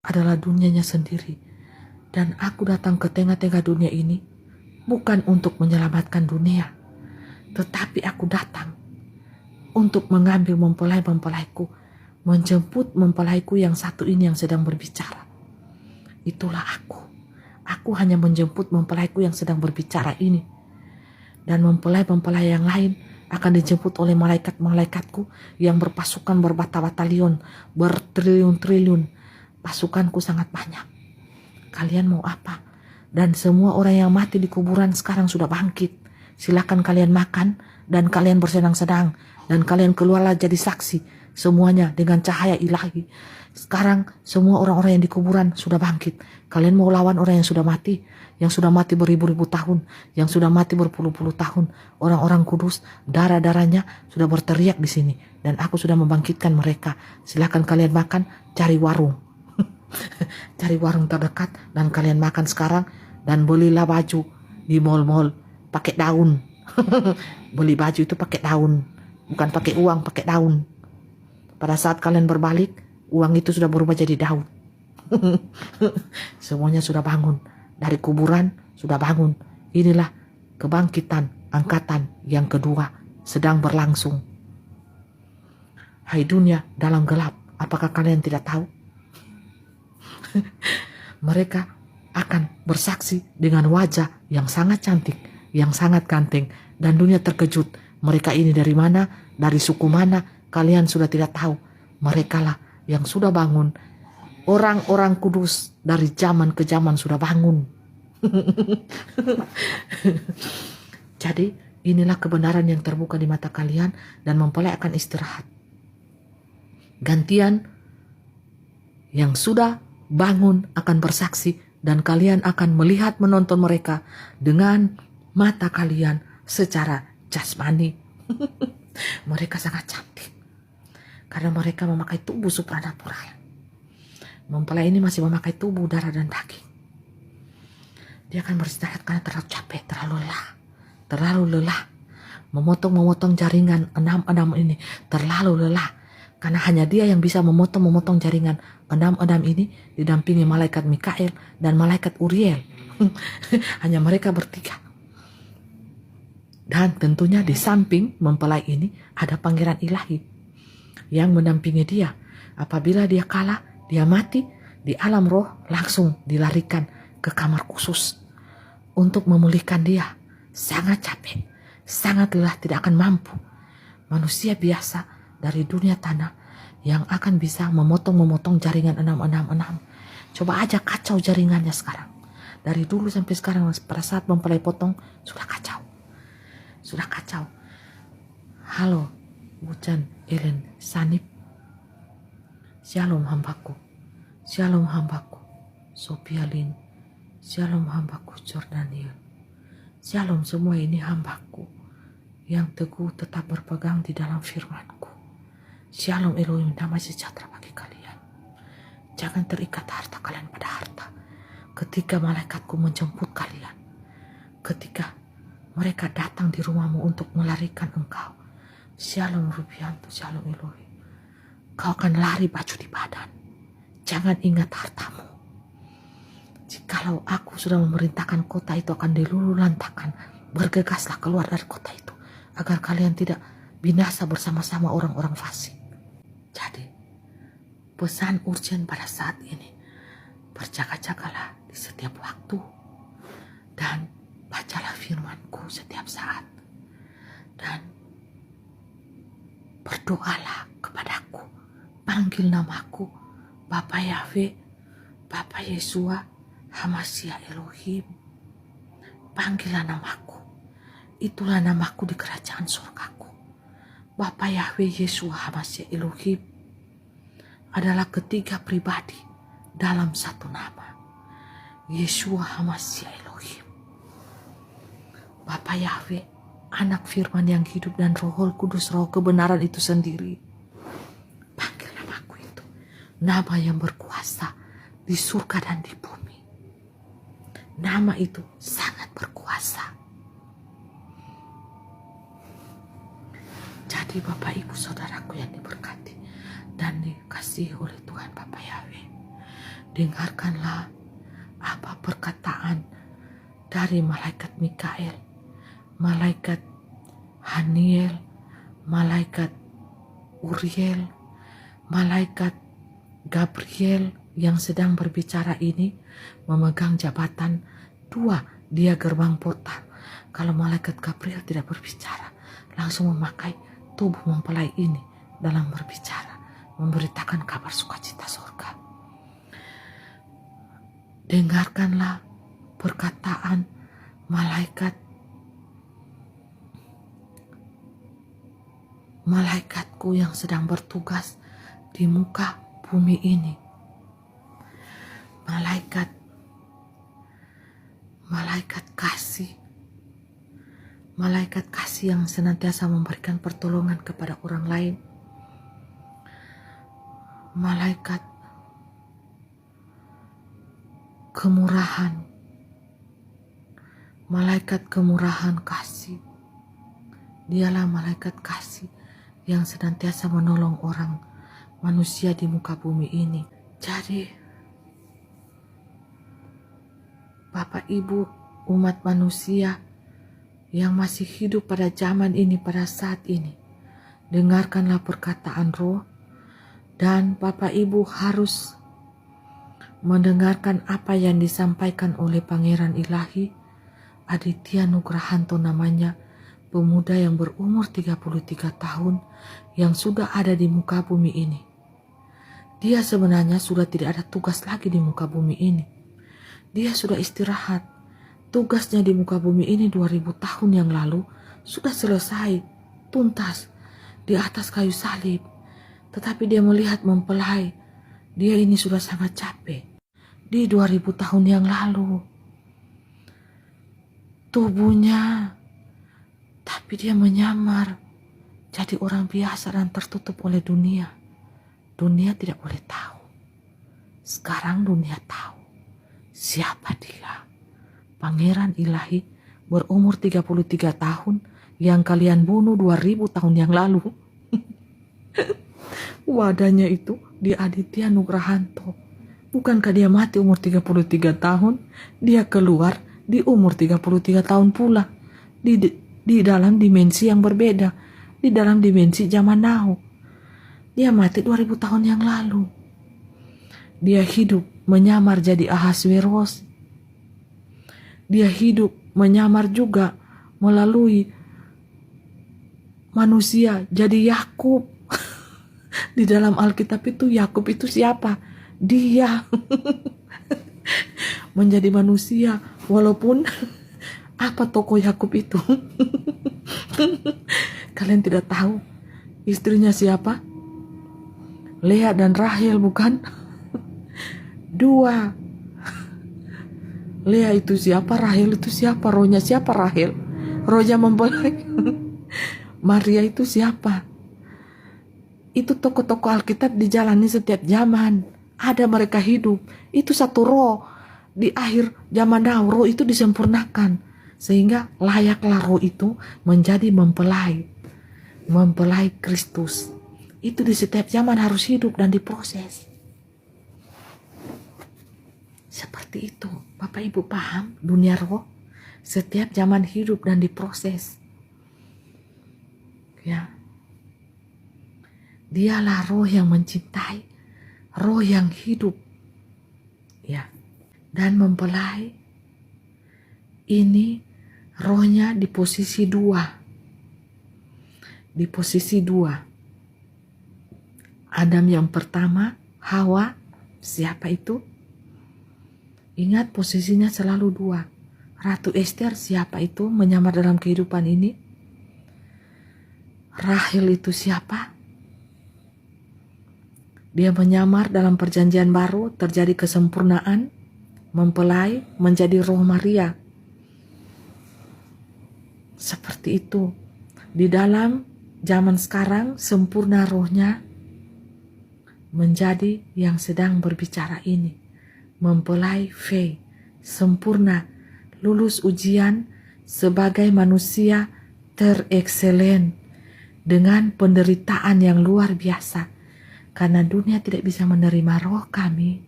adalah dunianya sendiri. Dan aku datang ke tengah-tengah dunia ini bukan untuk menyelamatkan dunia, tetapi aku datang untuk mengambil mempelai-mempelaiku, menjemput mempelaiku yang satu ini yang sedang berbicara. Itulah aku. Aku hanya menjemput mempelaiku yang sedang berbicara ini. Dan mempelai-mempelai yang lain akan dijemput oleh malaikat-malaikatku yang berpasukan berbatalion, bertriliun-triliun. Pasukanku sangat banyak. Kalian mau apa? Dan semua orang yang mati di kuburan sekarang sudah bangkit. Silakan kalian makan dan kalian bersenang-senang. Dan kalian keluarlah jadi saksi. Semuanya dengan cahaya ilahi. Sekarang semua orang-orang yang di kuburan sudah bangkit. Kalian mau lawan orang yang sudah mati? Yang sudah mati beribu-ribu tahun, yang sudah mati berpuluh-puluh tahun, orang-orang kudus, darah-darahnya sudah berteriak di sini, dan aku sudah membangkitkan mereka. Silakan kalian makan, cari warung, cari warung terdekat, dan kalian makan sekarang, dan belilah baju di mall-mall pakai daun. Beli baju itu pakai daun, bukan pakai uang, pakai daun. Pada saat kalian berbalik, uang itu sudah berubah jadi daun. Semuanya sudah bangun. Dari kuburan sudah bangun. Inilah kebangkitan angkatan yang kedua sedang berlangsung. Hai dunia dalam gelap, apakah kalian tidak tahu? Mereka akan bersaksi dengan wajah yang sangat cantik, yang sangat ganteng, dan dunia terkejut. Mereka ini dari mana? Dari suku mana? Kalian sudah tidak tahu. Merekalah yang sudah bangun. Orang-orang kudus dari zaman ke zaman sudah bangun. Jadi inilah kebenaran yang terbuka di mata kalian, dan mempelai akan istirahat. Gantian yang sudah bangun akan bersaksi, dan kalian akan melihat menonton mereka dengan mata kalian secara jasmani. Mereka sangat cantik karena mereka memakai tubuh supranatural. Mempelai ini masih memakai tubuh darah dan daging. Dia akan beristirahat karena terlalu capek, terlalu lelah. Memotong jaringan enam ini terlalu lelah. Karena hanya dia yang bisa memotong jaringan enam ini, didampingi malaikat Mikael dan malaikat Uriel. Hanya mereka bertiga. Dan tentunya di samping mempelai ini ada pangeran ilahi yang mendampingi dia. Apabila dia kalah, dia mati, di alam roh langsung dilarikan ke kamar khusus untuk memulihkan dia. Sangat capek, sangat lelah, tidak akan mampu. Manusia biasa dari dunia tanah yang akan bisa memotong jaringan 666. Coba aja kacau jaringannya sekarang. Dari dulu sampai sekarang, pada saat mempelai potong sudah kacau. Sudah kacau. Halo, Bucan Ellen Sanip. Shalom hambaku. Shalom hambaku Sophia Lin. Shalom hambaku Jordaniel. Shalom semua ini hambaku yang teguh tetap berpegang di dalam firmanku. Shalom Elohim, damai sejahtera bagi kalian. Jangan terikat harta kalian pada harta. Ketika malaikatku menjemput kalian, ketika mereka datang di rumahmu untuk melarikan engkau, Shalom Rubianto, Shalom Elohim, kau akan lari baju di badan. Jangan ingat hartamu. Jikalau aku sudah memerintahkan kota itu akan dilululantakkan, bergegaslah keluar dari kota itu, agar kalian tidak binasa bersama-sama orang-orang fasik. Jadi, pesan urgent pada saat ini, berjaga-jagalah di setiap waktu, dan bacalah firmanku setiap saat, dan berdoalah kepadaku, panggil namaku, Bapa Yahweh, Bapa Yesua, Hamasya Elohim. Panggillah namaku, itulah namaku di kerajaan surgaku. Bapa Yahweh, Yesua, Hamasya Elohim adalah ketiga pribadi dalam satu nama. Yesua, Hamasya Elohim. Bapa Yahweh, anak firman yang hidup, dan Roh Kudus, roh kebenaran itu sendiri. Panggil namaku itu, nama yang berkuasa di surga dan di bumi. Nama itu sangat berkuasa. Jadi Bapak Ibu Saudaraku yang diberkati dan dikasihi oleh Tuhan Bapa Yahweh, dengarkanlah apa perkataan dari malaikat Mikael, malaikat Haniel, malaikat Uriel, malaikat Gabriel yang sedang berbicara ini memegang jabatan 2, dia gerbang portal. Kalau malaikat Gabriel tidak berbicara, langsung memakai tubuh mempelai ini dalam berbicara, memberitakan kabar sukacita surga. Dengarkanlah perkataan malaikatku yang sedang bertugas di muka bumi ini. Malaikat kasih. Malaikat kasih yang senantiasa memberikan pertolongan kepada orang lain. Malaikat kemurahan. Malaikat kemurahan kasih. Dialah malaikat kasih yang senantiasa menolong orang manusia di muka bumi ini. Jadi Bapak Ibu umat manusia yang masih hidup pada zaman ini, pada saat ini, dengarkanlah perkataan roh, dan Bapak Ibu harus mendengarkan apa yang disampaikan oleh Pangeran Ilahi Aditya Nugrahanto namanya, pemuda yang berumur 33 tahun yang sudah ada di muka bumi ini. Dia sebenarnya sudah tidak ada tugas lagi di muka bumi ini. Dia sudah istirahat. Tugasnya di muka bumi ini 2000 tahun yang lalu sudah selesai, tuntas, di atas kayu salib. Tetapi dia melihat mempelai. Dia ini sudah sangat capek. Di 2000 tahun yang lalu. Tubuhnya. Tapi dia menyamar. Jadi orang biasa dan tertutup oleh dunia. Dunia tidak boleh tahu. Sekarang dunia tahu. Siapa dia? Pangeran Ilahi berumur 33 tahun yang kalian bunuh 2000 tahun yang lalu. Wadahnya itu di Aditya Nugrahanto. Bukankah dia mati umur 33 tahun? Dia keluar di umur 33 tahun pula. Di dalam dimensi yang berbeda. Di dalam dimensi zaman now. Dia mati 2000 tahun yang lalu. Dia hidup menyamar jadi Ahasveros. Dia hidup menyamar juga melalui manusia jadi Yakub. Di dalam Alkitab itu Yakub itu siapa? Dia. Menjadi manusia walaupun apa tokoh Yakub itu? Kalian tidak tahu istrinya siapa? Lea dan Rahel, bukan? 2. Lea itu siapa? Rahel itu siapa? Rohnya siapa? Rahel. Rohnya mempelai. Maria itu siapa? Itu tokoh-tokoh Alkitab dijalani setiap zaman. Ada mereka hidup. Itu satu roh. Di akhir zaman now, roh itu disempurnakan. Sehingga layaklah roh itu menjadi mempelai. Mempelai Kristus. Itu di setiap zaman harus hidup dan diproses. Seperti itu. Bapak Ibu paham dunia roh? Setiap zaman hidup dan diproses. Ya. Dialah roh yang mencintai. Roh yang hidup. Ya. Dan mempelai ini rohnya di posisi 2. Di posisi 2. Adam yang pertama, Hawa, siapa itu? Ingat posisinya selalu 2. Ratu Esther siapa itu menyamar dalam kehidupan ini? Rahel itu siapa? Dia menyamar dalam perjanjian baru, terjadi kesempurnaan, mempelai menjadi roh Maria. Seperti itu. Di dalam zaman sekarang sempurna rohnya menjadi yang sedang berbicara ini. Mempelai Faye, sempurna, lulus ujian sebagai manusia terekselen dengan penderitaan yang luar biasa. Karena dunia tidak bisa menerima roh kami.